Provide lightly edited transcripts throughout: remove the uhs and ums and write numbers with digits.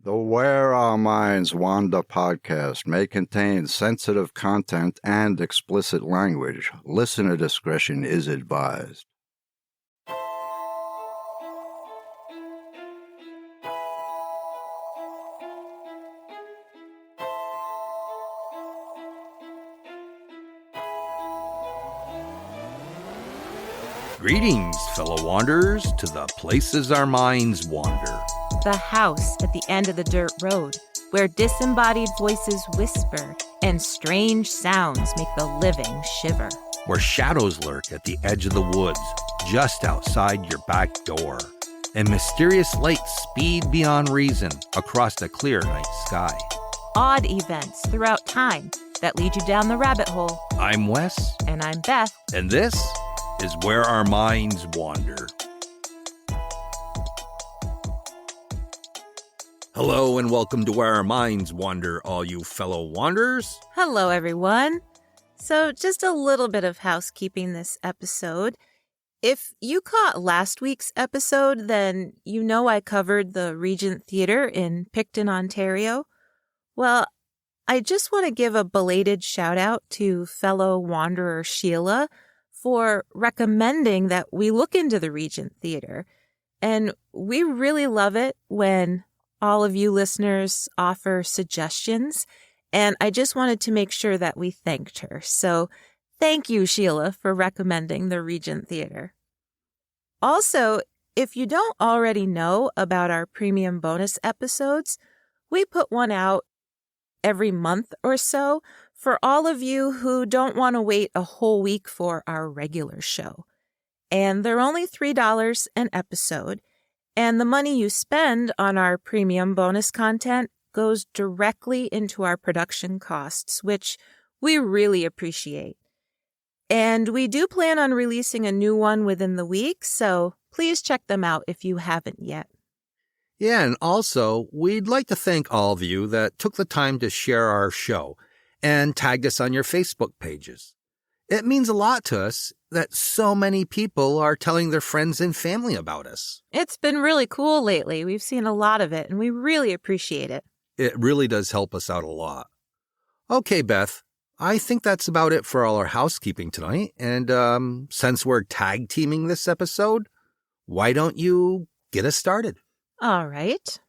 The Where Our Minds Wander podcast may contain sensitive content and explicit language. Listener discretion is advised. Greetings, fellow wanderers, to the places our minds wander. The house at the end of the dirt road, where disembodied voices whisper and strange sounds make the living shiver. Where shadows lurk at the edge of the woods, just outside your back door. And mysterious lights speed beyond reason across the clear night sky. Odd events throughout time that lead you down the rabbit hole. I'm Wes. And I'm Beth. And this is Where Our Minds Wander. Hello and welcome to Where Our Minds Wander, all you fellow wanderers. Hello, everyone. So just a little bit of housekeeping this episode. If you caught last week's episode, then you know I covered the Regent Theatre in Picton, Ontario. Well, I just want to give a belated shout out to fellow wanderer Sheila for recommending that we look into the Regent Theatre. And we really love it when all of you listeners offer suggestions. And I just wanted to make sure that we thanked her. So thank you, Sheila, for recommending the Regent Theatre. Also, if you don't already know about our premium bonus episodes, we put one out every month or so for all of you who don't want to wait a whole week for our regular show. And they're only $3 an episode, and the money you spend on our premium bonus content goes directly into our production costs, which we really appreciate. And we do plan on releasing a new one within the week, so please check them out if you haven't yet. Yeah, and also, we'd like to thank all of you that took the time to share our show and tagged us on your Facebook pages. It means a lot to us that so many people are telling their friends and family about us. It's been really cool lately. We've seen a lot of it, and we really appreciate it. It really does help us out a lot. Okay, Beth, I think that's about it for all our housekeeping tonight. And since we're tag teaming this episode, why don't you get us started? All right.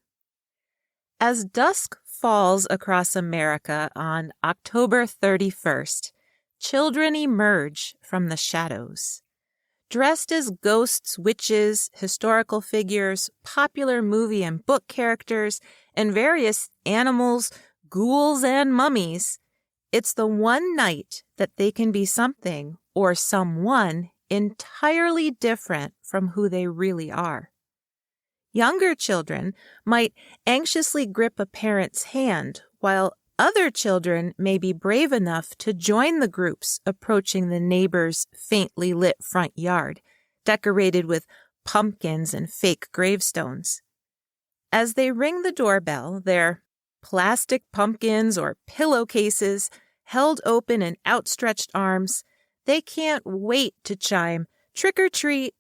As dusk falls across America on October 31st, children emerge from the shadows. Dressed as ghosts, witches, historical figures, popular movie and book characters, and various animals, ghouls, and mummies, it's the one night that they can be something or someone entirely different from who they really are. Younger children might anxiously grip a parent's hand, while other children may be brave enough to join the groups approaching the neighbor's faintly lit front yard, decorated with pumpkins and fake gravestones. As they ring the doorbell, their plastic pumpkins or pillowcases held open in outstretched arms, they can't wait to chime, "Trick or treat,"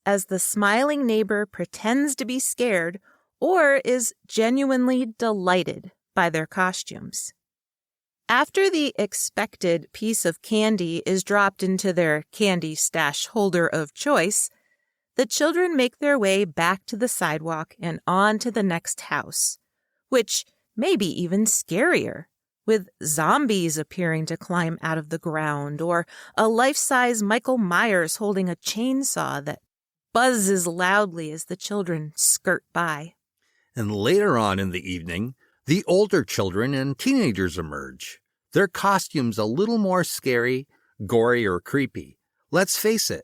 as the smiling neighbor pretends to be scared or is genuinely delighted by their costumes. After the expected piece of candy is dropped into their candy stash holder of choice, the children make their way back to the sidewalk and on to the next house, which may be even scarier, with zombies appearing to climb out of the ground or a life-size Michael Myers holding a chainsaw that buzzes loudly as the children skirt by. And later on in the evening, the older children and teenagers emerge, their costumes a little more scary, gory, or creepy. Let's face it,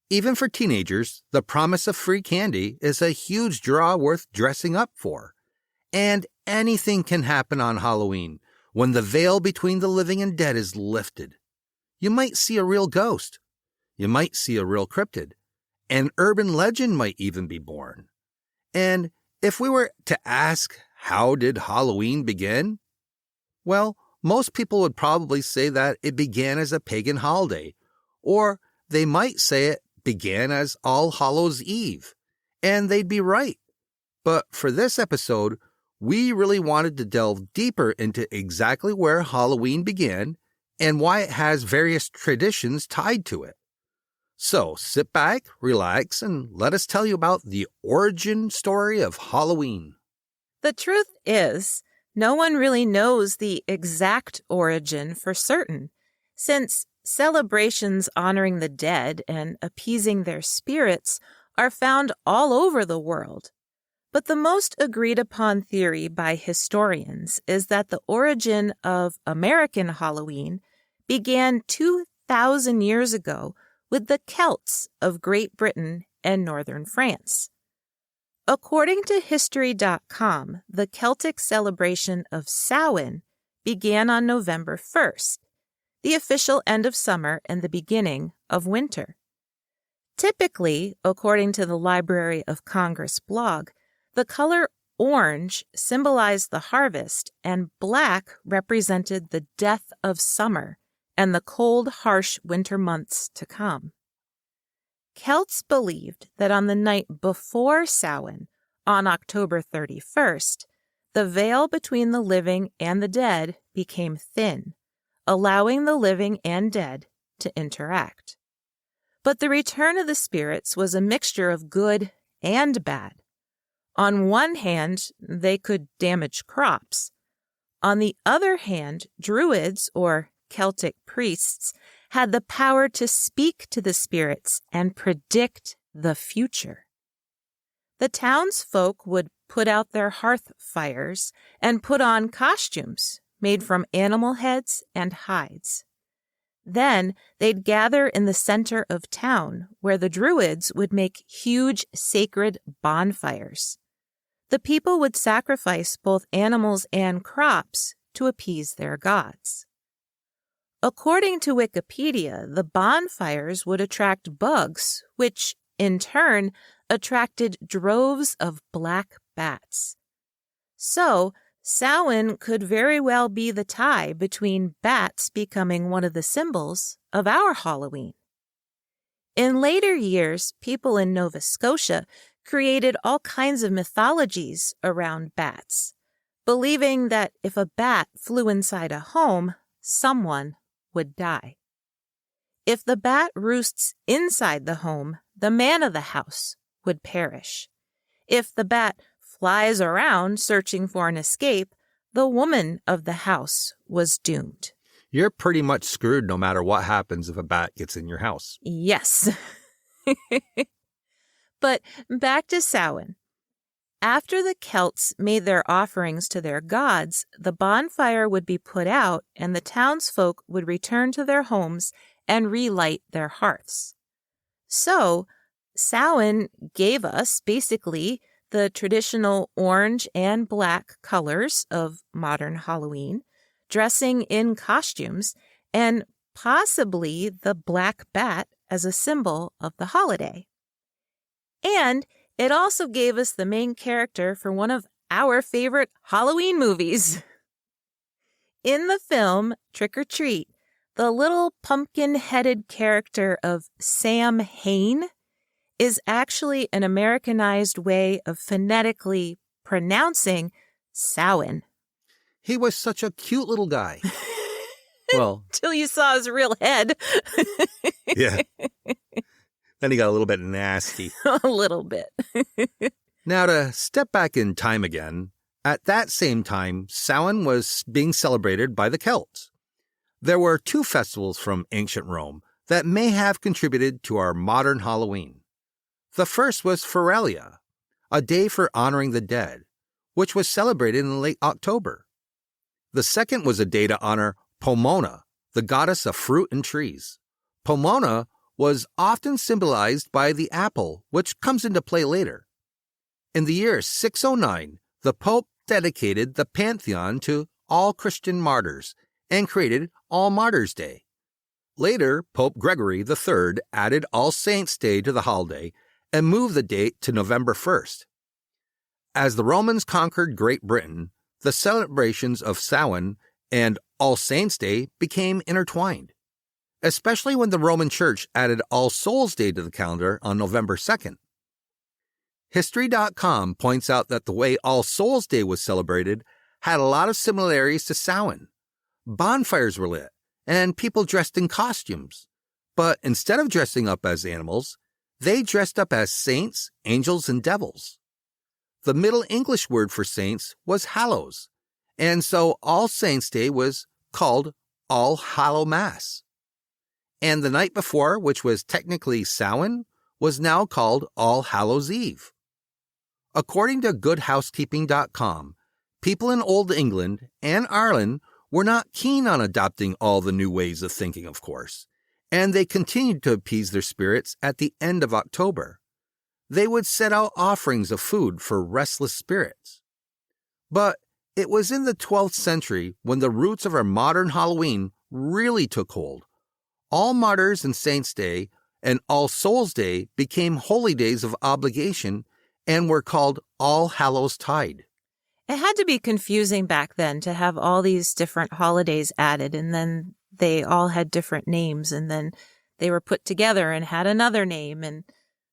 even for teenagers, the promise of free candy is a huge draw worth dressing up for. And anything can happen on Halloween when the veil between the living and dead is lifted. You might see a real ghost. You might see a real cryptid. An urban legend might even be born. And if we were to ask, how did Halloween begin? Well, most people would probably say that it began as a pagan holiday, or they might say it began as All Hallows Eve, and they'd be right. But for this episode, we really wanted to delve deeper into exactly where Halloween began and why it has various traditions tied to it. So sit back, relax, and let us tell you about the origin story of Halloween. The truth is, no one really knows the exact origin for certain, since celebrations honoring the dead and appeasing their spirits are found all over the world. But the most agreed upon theory by historians is that the origin of American Halloween began 2,000 years ago with the Celts of Great Britain and northern France. According to History.com, the Celtic celebration of Samhain began on November 1st, the official end of summer and the beginning of winter. Typically, according to the Library of Congress blog, the color orange symbolized the harvest and black represented the death of summer and the cold, harsh winter months to come. Celts believed that on the night before Samhain, on October 31st, the veil between the living and the dead became thin, allowing the living and dead to interact. But the return of the spirits was a mixture of good and bad. On one hand, they could damage crops. On the other hand, druids, or Celtic priests, had the power to speak to the spirits and predict the future. The townsfolk would put out their hearth fires and put on costumes made from animal heads and hides. Then they'd gather in the center of town, where the druids would make huge sacred bonfires. The people would sacrifice both animals and crops to appease their gods. According to Wikipedia, the bonfires would attract bugs, which, in turn, attracted droves of black bats. So, Samhain could very well be the tie between bats becoming one of the symbols of our Halloween. In later years, people in Nova Scotia created all kinds of mythologies around bats, believing that if a bat flew inside a home, someone would die. If the bat roosts inside the home, the man of the house would perish. If the bat flies around searching for an escape, the woman of the house was doomed. You're pretty much screwed no matter what happens if a bat gets in your house. Yes. But back to Samhain. After the Celts made their offerings to their gods, the bonfire would be put out and the townsfolk would return to their homes and relight their hearths. So, Samhain gave us, basically, the traditional orange and black colors of modern Halloween, dressing in costumes, and possibly the black bat as a symbol of the holiday. And it also gave us the main character for one of our favorite Halloween movies. In the film Trick or Treat, the little pumpkin-headed character of Sam Hain is actually an Americanized way of phonetically pronouncing Samhain. He was such a cute little guy. Well, till you saw his real head. Yeah. Then he got a little bit nasty. A little bit. Now, to step back in time again, at that same time, Samhain was being celebrated by the Celts. There were two festivals from ancient Rome that may have contributed to our modern Halloween. The first was Feralia, a day for honoring the dead, which was celebrated in late October. The second was a day to honor Pomona, the goddess of fruit and trees. Pomona was often symbolized by the apple, which comes into play later. In the year 609, the Pope dedicated the Pantheon to all Christian martyrs and created All Martyrs' Day. Later, Pope Gregory III added All Saints' Day to the holiday and moved the date to November 1st. As the Romans conquered Great Britain, the celebrations of Samhain and All Saints' Day became intertwined, especially when the Roman Church added All Souls' Day to the calendar on November 2nd. History.com points out that the way All Souls Day was celebrated had a lot of similarities to Samhain. Bonfires were lit, and people dressed in costumes. But instead of dressing up as animals, they dressed up as saints, angels, and devils. The Middle English word for saints was hallows, and so All Saints' Day was called All Hallow Mass. And the night before, which was technically Samhain, was now called All Hallows' Eve. According to GoodHousekeeping.com, people in Old England and Ireland were not keen on adopting all the new ways of thinking, of course, and they continued to appease their spirits at the end of October. They would set out offerings of food for restless spirits. But it was in the 12th century when the roots of our modern Halloween really took hold. All Martyrs' and Saints' Day and All Souls' Day became holy days of obligation and were called All Hallows Tide. It had to be confusing back then to have all these different holidays added, and then they all had different names, and then they were put together and had another name. And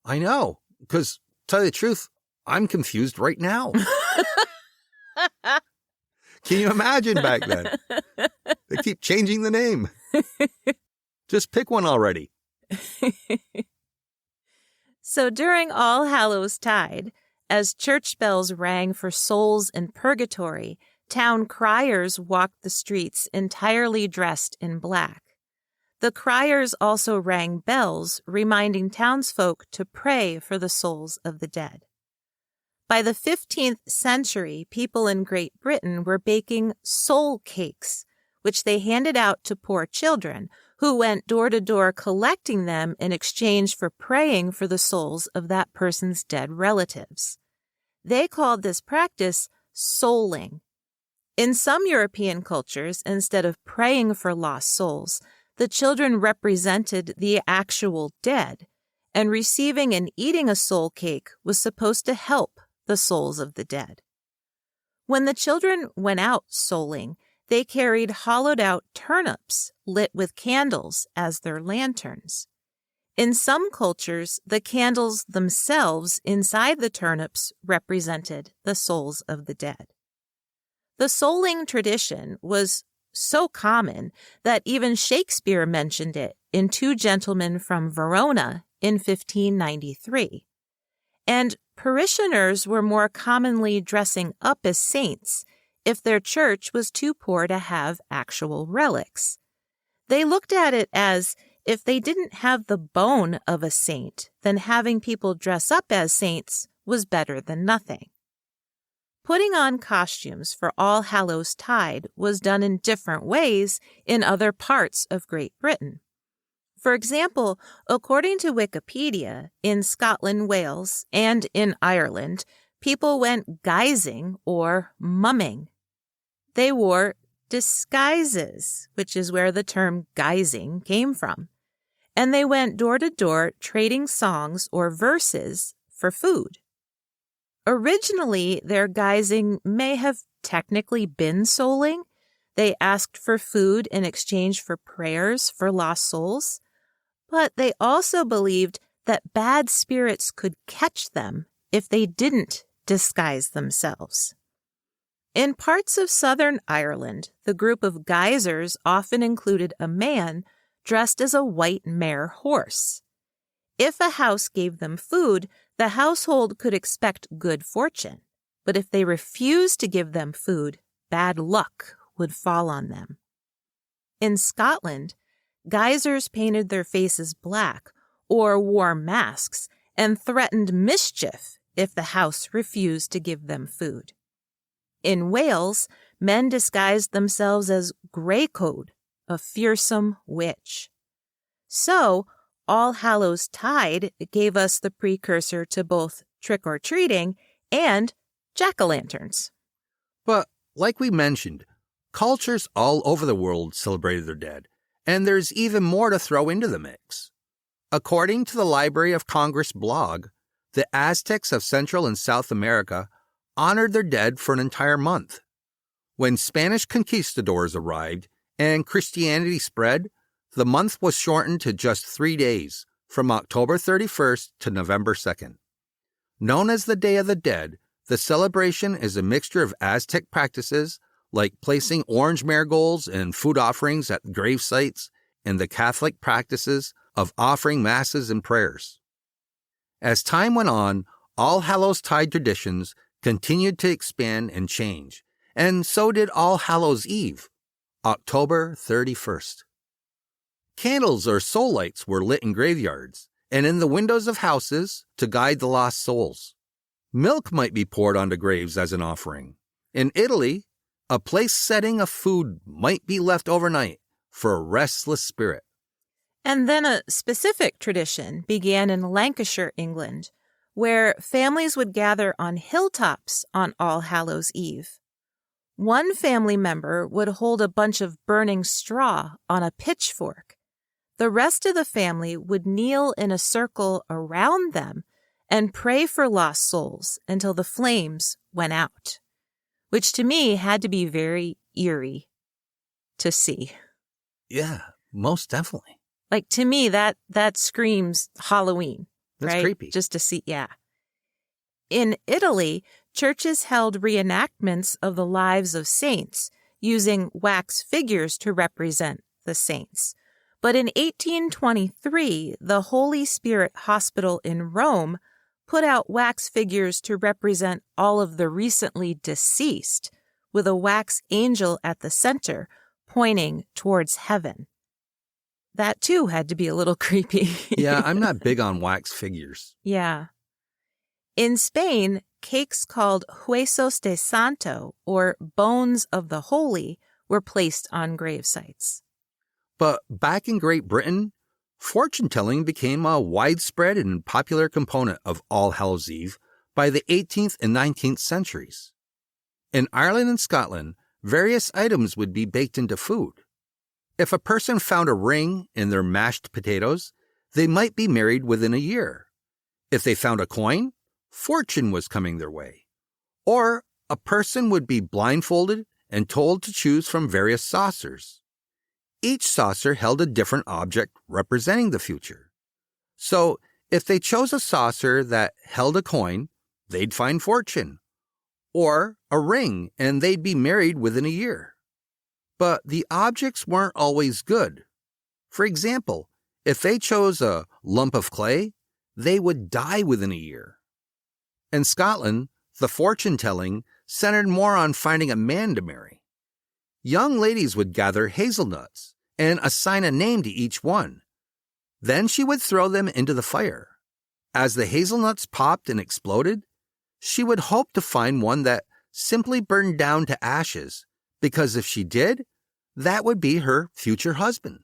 I know, because, tell you the truth, I'm confused right now. Can you imagine back then? They keep changing the name. Just pick one already. So during All Hallows Tide, as church bells rang for souls in purgatory, town criers walked the streets entirely dressed in black. The criers also rang bells, reminding townsfolk to pray for the souls of the dead. By the 15th century, people in Great Britain were baking soul cakes, which they handed out to poor children, who went door to door collecting them in exchange for praying for the souls of that person's dead relatives. They called this practice souling. In some European cultures, instead of praying for lost souls, the children represented the actual dead, and receiving and eating a soul cake was supposed to help the souls of the dead. When the children went out souling, they carried hollowed-out turnips lit with candles as their lanterns. In some cultures, the candles themselves inside the turnips represented the souls of the dead. The souling tradition was so common that even Shakespeare mentioned it in Two Gentlemen from Verona in 1593. And parishioners were more commonly dressing up as saints if their church was too poor to have actual relics. They looked at it as if they didn't have the bone of a saint, then having people dress up as saints was better than nothing. Putting on costumes for All Hallows Tide was done in different ways in other parts of Great Britain. For example, according to Wikipedia, in Scotland, Wales, and in Ireland, people went guising or mumming. They wore disguises, which is where the term guising came from. And they went door to door trading songs or verses for food. Originally, their guising may have technically been souling. They asked for food in exchange for prayers for lost souls. But they also believed that bad spirits could catch them if they didn't disguise themselves. In parts of southern Ireland, the group of guisers often included a man dressed as a white mare horse. If a house gave them food, the household could expect good fortune, but if they refused to give them food, bad luck would fall on them. In Scotland, guisers painted their faces black or wore masks and threatened mischief if the house refused to give them food. In Wales, men disguised themselves as Greycoat, a fearsome witch. So, All Hallows Tide gave us the precursor to both trick-or-treating and jack-o'-lanterns. But, like we mentioned, cultures all over the world celebrated their dead, and there's even more to throw into the mix. According to the Library of Congress blog, the Aztecs of Central and South America honored their dead for an entire month. When Spanish conquistadors arrived and Christianity spread, the month was shortened to just 3 days, from October 31st to November 2nd. Known as the Day of the Dead, the celebration is a mixture of Aztec practices like placing orange marigolds and food offerings at grave sites and the Catholic practices of offering masses and prayers. As time went on, All Hallows Tide traditions continued to expand and change, and so did All Hallows Eve, October 31st. Candles or soul lights were lit in graveyards and in the windows of houses to guide the lost souls. Milk might be poured onto graves as an offering. In Italy, a place setting of food might be left overnight for a restless spirit. And then a specific tradition began in Lancashire, England, where families would gather on hilltops on All Hallows Eve. One family member would hold a bunch of burning straw on a pitchfork. The rest of the family would kneel in a circle around them and pray for lost souls until the flames went out, which to me had to be very eerie to see. Yeah, most definitely. Like, to me, that screams Halloween. That's right? creepy. Just to see, yeah. In Italy, churches held reenactments of the lives of saints using wax figures to represent the saints. But in 1823, the Holy Spirit Hospital in Rome put out wax figures to represent all of the recently deceased, with a wax angel at the center pointing towards heaven. That, too, had to be a little creepy. Yeah, I'm not big on wax figures. Yeah. In Spain, cakes called huesos de santo, or bones of the holy, were placed on grave sites. But back in Great Britain, fortune-telling became a widespread and popular component of All Hallows Eve by the 18th and 19th centuries. In Ireland and Scotland, various items would be baked into food. If a person found a ring in their mashed potatoes, they might be married within a year. If they found a coin, fortune was coming their way. Or a person would be blindfolded and told to choose from various saucers. Each saucer held a different object representing the future. So, if they chose a saucer that held a coin, they'd find fortune. Or a ring, and they'd be married within a year. But the objects weren't always good. For example, if they chose a lump of clay, they would die within a year. In Scotland, the fortune-telling centered more on finding a man to marry. Young ladies would gather hazelnuts and assign a name to each one. Then she would throw them into the fire. As the hazelnuts popped and exploded, she would hope to find one that simply burned down to ashes, because if she did, that would be her future husband.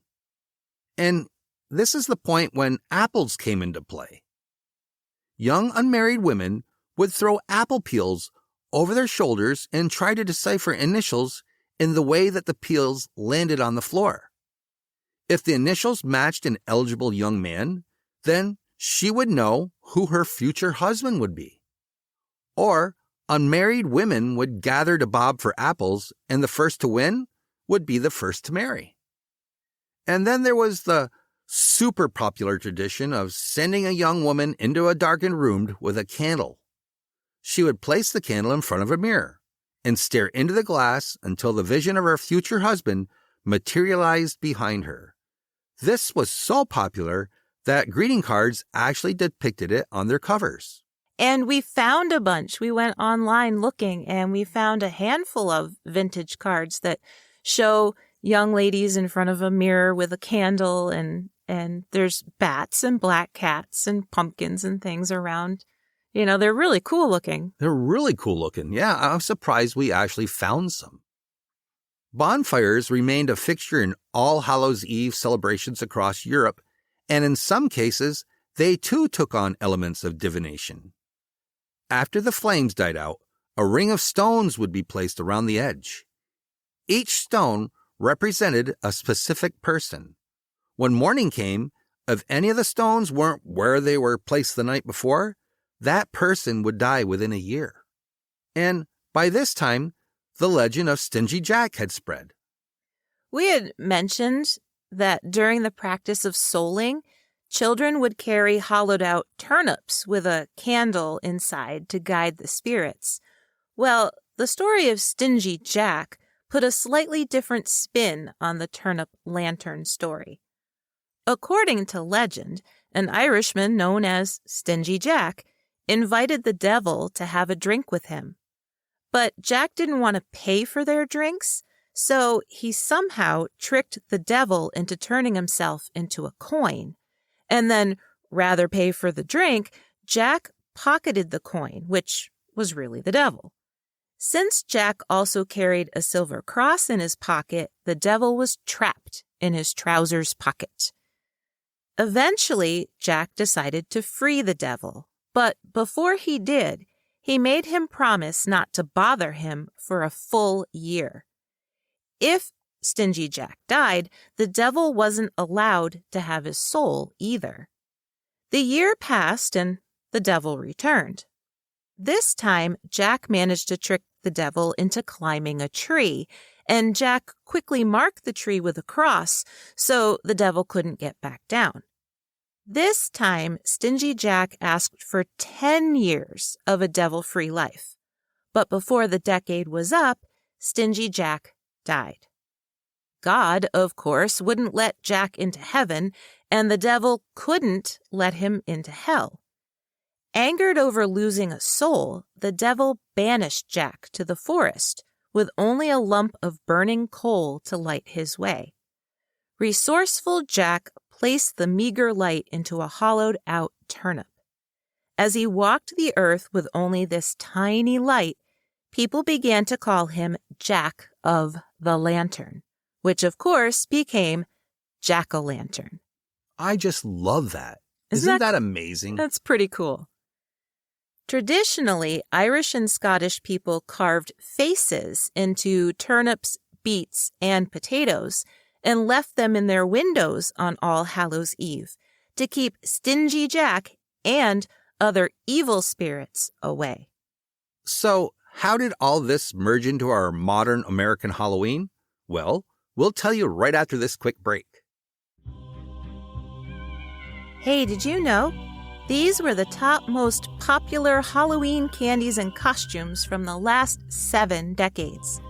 And this is the point when apples came into play. Young unmarried women would throw apple peels over their shoulders and try to decipher initials in the way that the peels landed on the floor. If the initials matched an eligible young man, then she would know who her future husband would be. Or unmarried women would gather to bob for apples, and the first to win would be the first to marry. And then there was the super popular tradition of sending a young woman into a darkened room with a candle. She would place the candle in front of a mirror and stare into the glass until the vision of her future husband materialized behind her. This was so popular that greeting cards actually depicted it on their covers. And we found a bunch. We went online looking, and we found a handful of vintage cards that show young ladies in front of a mirror with a candle, and there's bats and black cats and pumpkins and things around. You know, they're really cool looking. They're really cool looking. Yeah, I'm surprised we actually found some. Bonfires remained a fixture in All Hallows Eve celebrations across Europe, and in some cases, they too took on elements of divination. After the flames died out, a ring of stones would be placed around the edge. Each stone represented a specific person. When morning came, if any of the stones weren't where they were placed the night before, that person would die within a year. And by this time, the legend of Stingy Jack had spread. We had mentioned that during the practice of souling, children would carry hollowed-out turnips with a candle inside to guide the spirits. Well, the story of Stingy Jack put a slightly different spin on the turnip lantern story. According to legend, an Irishman known as Stingy Jack invited the devil to have a drink with him. But Jack didn't want to pay for their drinks, so he somehow tricked the devil into turning himself into a coin. And then, rather pay for the drink, Jack pocketed the coin, which was really the devil. Since Jack also carried a silver cross in his pocket, the devil was trapped in his trousers pocket. Eventually, Jack decided to free the devil, but before he did, he made him promise not to bother him for a full year. If Stingy Jack died, the devil wasn't allowed to have his soul either. The year passed and the devil returned. This time, Jack managed to trick the devil into climbing a tree, and Jack quickly marked the tree with a cross so the devil couldn't get back down. This time, Stingy Jack asked for 10 years of a devil-free life. But before the decade was up, Stingy Jack died. God, of course, wouldn't let Jack into heaven, and the devil couldn't let him into hell. Angered over losing a soul, the devil banished Jack to the forest with only a lump of burning coal to light his way. Resourceful Jack placed the meager light into a hollowed-out turnip. As he walked the earth with only this tiny light, people began to call him Jack of the Lantern, which of course became Jack-o'-lantern. I just love that. Isn't that amazing? That's pretty cool. Traditionally, Irish and Scottish people carved faces into turnips, beets, and potatoes and left them in their windows on All Hallows Eve to keep Stingy Jack and other evil spirits away. So, how did all this merge into our modern American Halloween? Well, we'll tell you right after this quick break. Hey, did you know? These were the top most popular Halloween candies and costumes from the last 7 decades.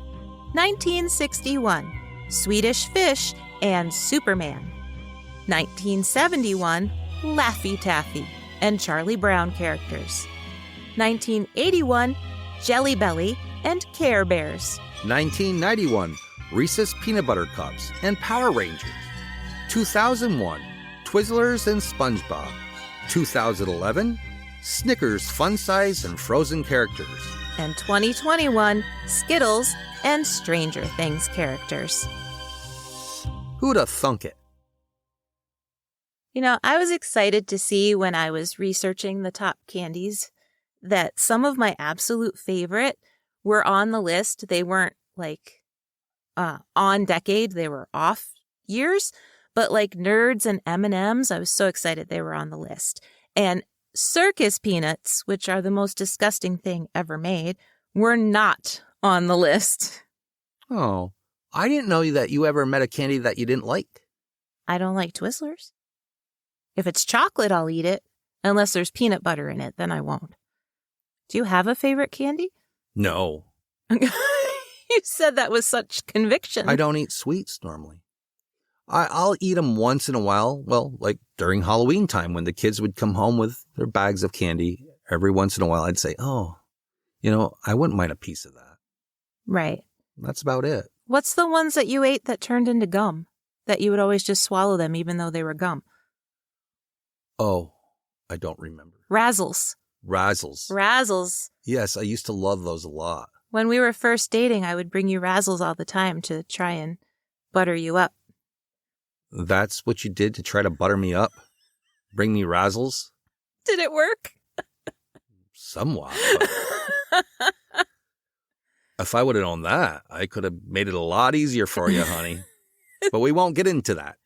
1961, Swedish Fish and Superman. 1971, Laffy Taffy and Charlie Brown characters. 1981, Jelly Belly and Care Bears. 1991, Reese's Peanut Butter Cups and Power Rangers. 2001, Twizzlers and SpongeBob. 2011, Snickers Fun Size and Frozen characters. And 2021, Skittles and Stranger Things characters. Who'd have thunk it? You know, I was excited to see when I was researching the top candies that some of my absolute favorite were on the list. They weren't like on decade, they were off years. But like Nerds and M&Ms, I was so excited they were on the list. And circus peanuts, which are the most disgusting thing ever made, were not on the list. Oh, I didn't know that you ever met a candy that you didn't like. I don't like Twizzlers. If it's chocolate, I'll eat it. Unless there's peanut butter in it, then I won't. Do you have a favorite candy? No. You said that with such conviction. I don't eat sweets normally. I'll eat them once in a while, well, like during Halloween time when the kids would come home with their bags of candy. Every once in a while I'd say, oh, I wouldn't mind a piece of that. Right. That's about it. What's the ones that you ate that turned into gum? That you would always just swallow them even though they were gum? Oh, I don't remember. Razzles. Razzles. Yes, I used to love those a lot. When we were first dating, I would bring you Razzles all the time to try and butter you up. That's what you did to try to butter me up? Bring me Razzles? Did it work? Somewhat. But if I would have known that, I could have made it a lot easier for you, honey. But we won't get into that.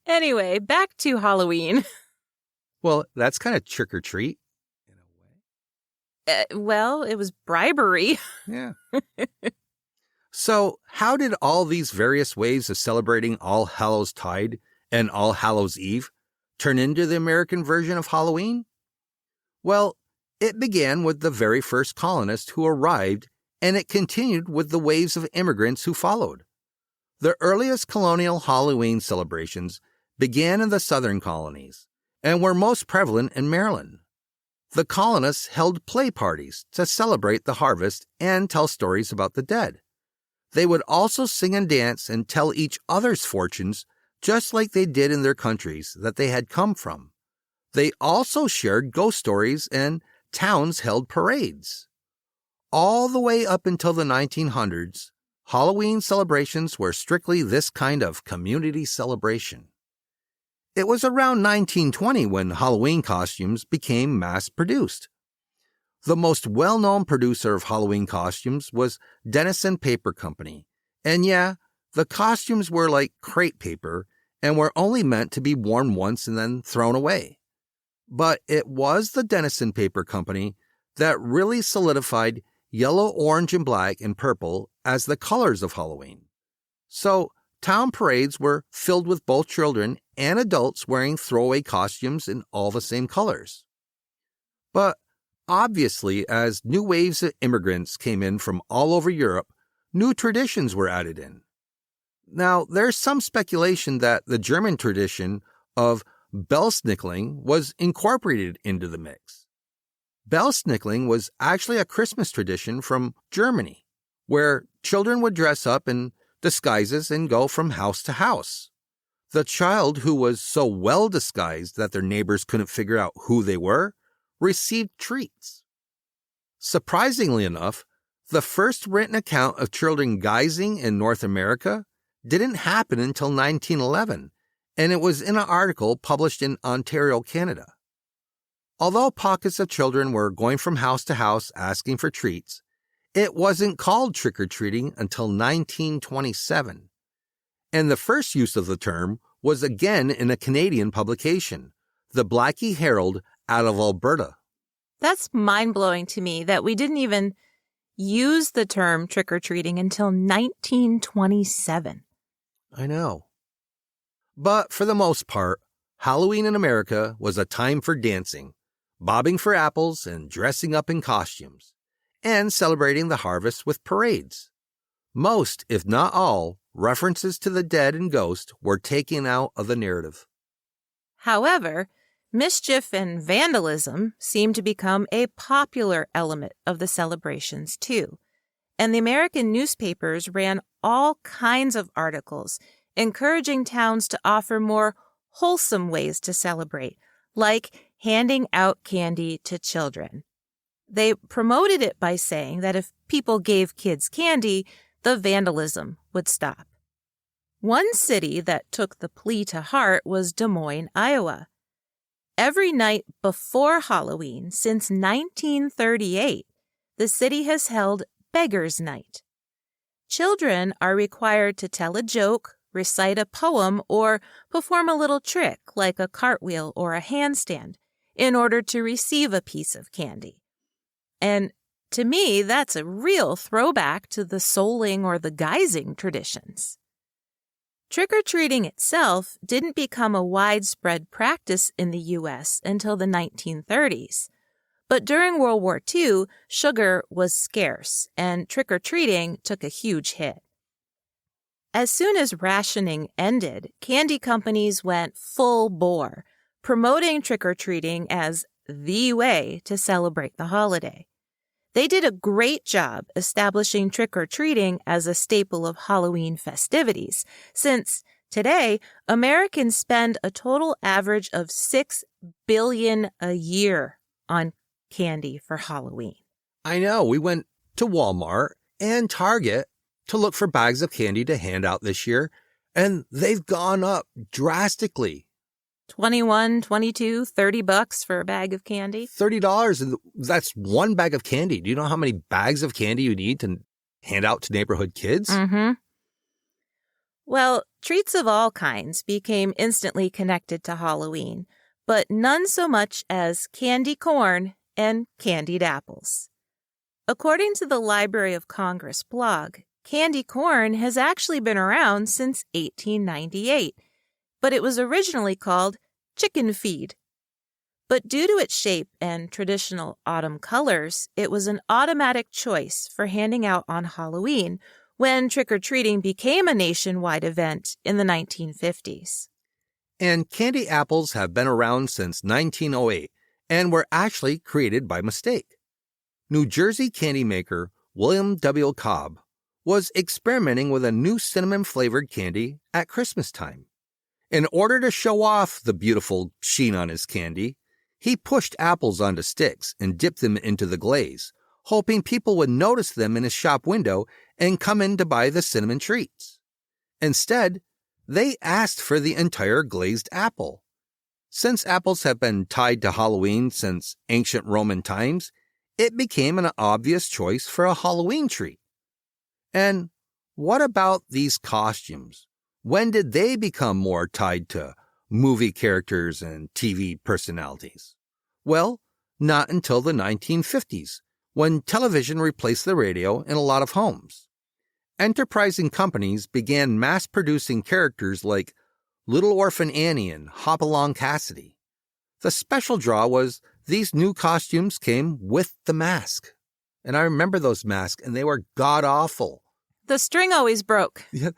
Anyway, back to Halloween. Well, that's kind of trick or treat in a way. Well, it was bribery. Yeah. So, how did all these various ways of celebrating All Hallows Tide and All Hallows Eve turn into the American version of Halloween? Well, it began with the very first colonists who arrived, and it continued with the waves of immigrants who followed. The earliest colonial Halloween celebrations began in the southern colonies and were most prevalent in Maryland. The colonists held play parties to celebrate the harvest and tell stories about the dead. They would also sing and dance and tell each other's fortunes just like they did in their countries that they had come from. They also shared ghost stories and towns held parades. All the way up until the 1900s, Halloween celebrations were strictly this kind of community celebration. It was around 1920 when Halloween costumes became mass-produced. The most well-known producer of Halloween costumes was Dennison Paper Company. And yeah, the costumes were like crepe paper and were only meant to be worn once and then thrown away. But it was the Dennison Paper Company that really solidified yellow, orange, and black and purple as the colors of Halloween. So, town parades were filled with both children and adults wearing throwaway costumes in all the same colors. But obviously, as new waves of immigrants came in from all over Europe, new traditions were added in. Now, there's some speculation that the German tradition of Belsnickling was incorporated into the mix. Belsnickling was actually a Christmas tradition from Germany, where children would dress up in disguises and go from house to house. The child who was so well disguised that their neighbors couldn't figure out who they were received treats. Surprisingly enough, the first written account of children guising in North America didn't happen until 1911, and it was in an article published in Ontario, Canada. Although pockets of children were going from house to house asking for treats, it wasn't called trick-or-treating until 1927. And the first use of the term was again in a Canadian publication, the Blackie Herald out of Alberta. That's mind-blowing to me that we didn't even use the term trick-or-treating until 1927. I know. But for the most part, Halloween in America was a time for dancing, bobbing for apples and dressing up in costumes, and celebrating the harvest with parades. Most, if not all, references to the dead and ghost were taken out of the narrative. However, mischief and vandalism seemed to become a popular element of the celebrations too, and the American newspapers ran all kinds of articles encouraging towns to offer more wholesome ways to celebrate, like handing out candy to children. They promoted it by saying that if people gave kids candy, the vandalism would stop. One city that took the plea to heart was Des Moines, Iowa. Every night before Halloween since 1938, the city has held Beggar's Night. Children are required to tell a joke, recite a poem, or perform a little trick like a cartwheel or a handstand in order to receive a piece of candy. And to me, that's a real throwback to the souling or the guising traditions. Trick-or-treating itself didn't become a widespread practice in the U.S. until the 1930s. But during World War II, sugar was scarce, and trick-or-treating took a huge hit. As soon as rationing ended, candy companies went full bore, promoting trick-or-treating as the way to celebrate the holiday. They did a great job establishing trick-or-treating as a staple of Halloween festivities, since today, Americans spend a total average of $6 billion a year on candy for Halloween. I know, we went to Walmart and Target to look for bags of candy to hand out this year, and they've gone up drastically. $21, $22, $30 for a bag of candy. $30, and that's one bag of candy. Do you know how many bags of candy you need to hand out to neighborhood kids? Mm-hmm. Well, treats of all kinds became instantly connected to Halloween, but none so much as candy corn and candied apples. According to the Library of Congress blog, candy corn has actually been around since 1898, but it was originally called chicken feed. But due to its shape and traditional autumn colors, it was an automatic choice for handing out on Halloween when trick-or-treating became a nationwide event in the 1950s. And candy apples have been around since 1908 and were actually created by mistake. New Jersey candy maker William W. Cobb was experimenting with a new cinnamon-flavored candy at Christmas time. In order to show off the beautiful sheen on his candy, he pushed apples onto sticks and dipped them into the glaze, hoping people would notice them in his shop window and come in to buy the cinnamon treats. Instead, they asked for the entire glazed apple. Since apples have been tied to Halloween since ancient Roman times, it became an obvious choice for a Halloween treat. And what about these costumes? When did they become more tied to movie characters and TV personalities? Well, not until the 1950s, when television replaced the radio in a lot of homes. Enterprising companies began mass-producing characters like Little Orphan Annie and Hopalong Cassidy. The special draw was these new costumes came with the mask. And I remember those masks, and they were god-awful. The string always broke. Yeah,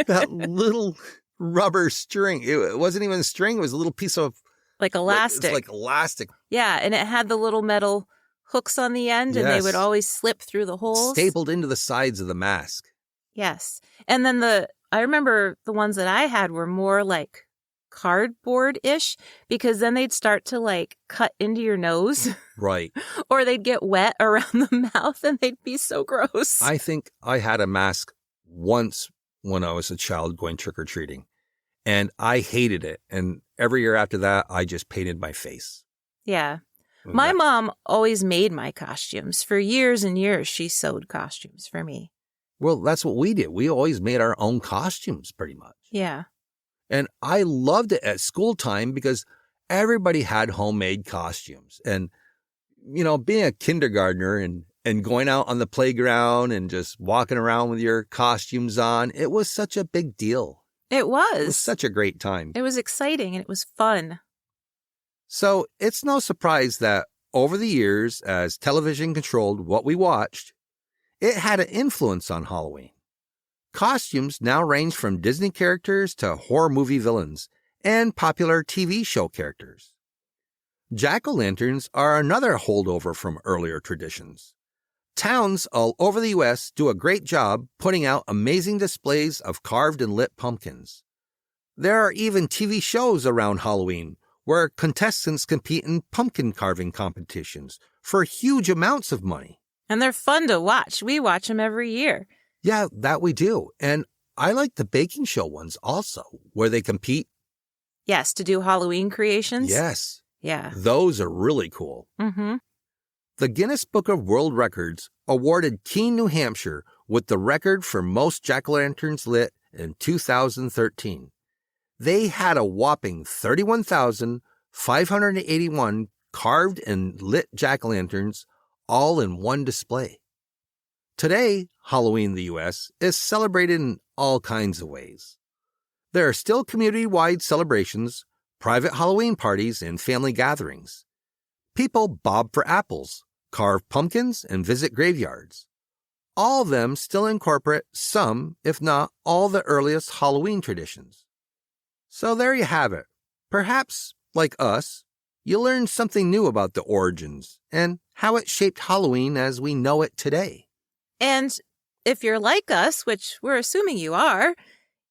that little rubber string. It wasn't even a string. It was a little piece of... Like elastic. Like elastic. Yeah, and it had the little metal hooks on the end, and they would always slip through the holes. Stapled into the sides of the mask. Yes. And then I remember the ones that I had were more like cardboard-ish, because then they'd start to like cut into your nose. Right. Or they'd get wet around the mouth, and they'd be so gross. I think I had a mask once when I was a child going trick-or-treating, and I hated it. And every year after that, I just painted my face. Yeah. My mom always made my costumes. For years and years, she sewed costumes for me. Well, that's what we did. We always made our own costumes, pretty much. Yeah. And I loved it at school time because everybody had homemade costumes. And, you know, being a kindergartner and going out on the playground and just walking around with your costumes on, it was such a big deal. It was. It was such a great time. It was exciting and it was fun. So it's no surprise that over the years, as television controlled what we watched, it had an influence on Halloween. Costumes now range from Disney characters to horror movie villains and popular TV show characters. Jack-o'-lanterns are another holdover from earlier traditions. Towns all over the U.S. do a great job putting out amazing displays of carved and lit pumpkins. There are even TV shows around Halloween where contestants compete in pumpkin carving competitions for huge amounts of money. And they're fun to watch. We watch them every year. Yeah, that we do. And I like the baking show ones also, where they compete. Yes, to do Halloween creations? Yes. Yeah. Those are really cool. Mm-hmm. The Guinness Book of World Records awarded Keene, New Hampshire with the record for most jack-o'-lanterns lit in 2013. They had a whopping 31,581 carved and lit jack-o'-lanterns all in one display. Today, Halloween in the U.S. is celebrated in all kinds of ways. There are still community-wide celebrations, private Halloween parties, and family gatherings. People bob for apples, carve pumpkins, and visit graveyards. All of them still incorporate some, if not all, the earliest Halloween traditions. So there you have it. Perhaps, like us, you learned something new about the origins and how it shaped Halloween as we know it today. And if you're like us, which we're assuming you are,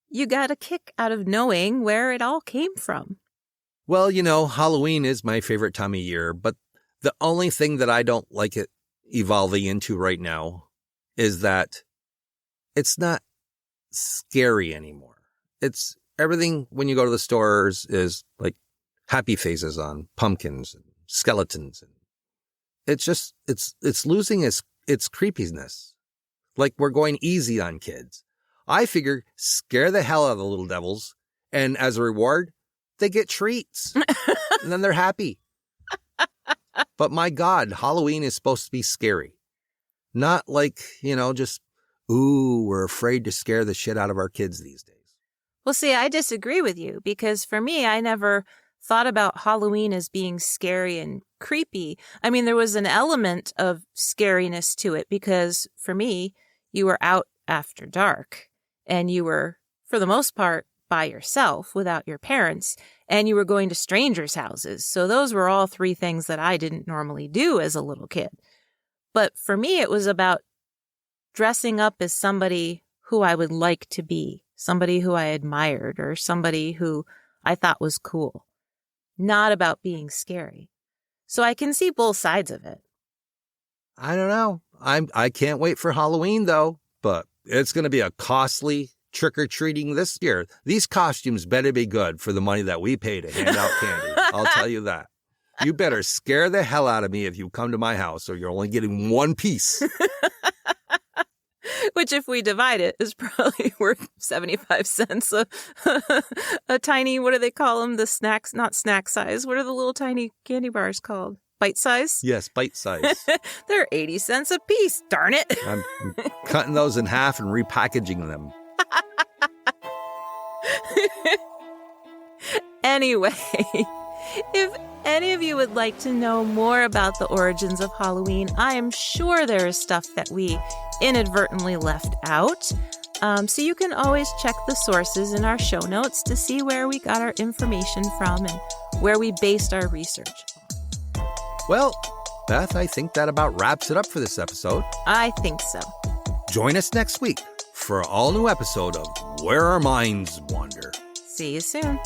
you got a kick out of knowing where it all came from. Well, you know, Halloween is my favorite time of year, but the only thing that I don't like it evolving into right now is that it's not scary anymore. It's everything when you go to the stores is like happy faces on pumpkins and skeletons. And it's just, it's losing its creepiness. Like we're going easy on kids. I figure scare the hell out of the little devils, and as a reward, they get treats. And then they're happy. But my God, Halloween is supposed to be scary. Not like, you know, just, ooh, we're afraid to scare the shit out of our kids these days. Well, see, I disagree with you because for me, I never thought about Halloween as being scary and creepy. I mean, there was an element of scariness to it because for me, you were out after dark and you were, for the most part, by yourself without your parents, and you were going to strangers' houses. So those were all three things that I didn't normally do as a little kid. But for me, it was about dressing up as somebody who I would like to be, somebody who I admired or somebody who I thought was cool, not about being scary. So I can see both sides of it. I don't know. I can't wait for Halloween, though, but it's going to be a costly trick-or-treating this year. These costumes better be good for the money that we pay to hand out candy. I'll tell you that. You better scare the hell out of me if you come to my house, or you're only getting one piece. Which, if we divide it, is probably worth 75 cents. A tiny, what do they call them? The snacks, not snack size. What are the little tiny candy bars called? Bite size? Yes, bite size. They're 80 cents a piece, darn it. I'm cutting those in half and repackaging them. Anyway, if any of you would like to know more about the origins of Halloween, I am sure there is stuff that we inadvertently left out. So you can always check the sources in our show notes to see where we got our information from and where we based our research. Well, Beth, I think that about wraps it up for this episode. I think so. Join us next week for an all-new episode of Where Our Minds Wander. See you soon.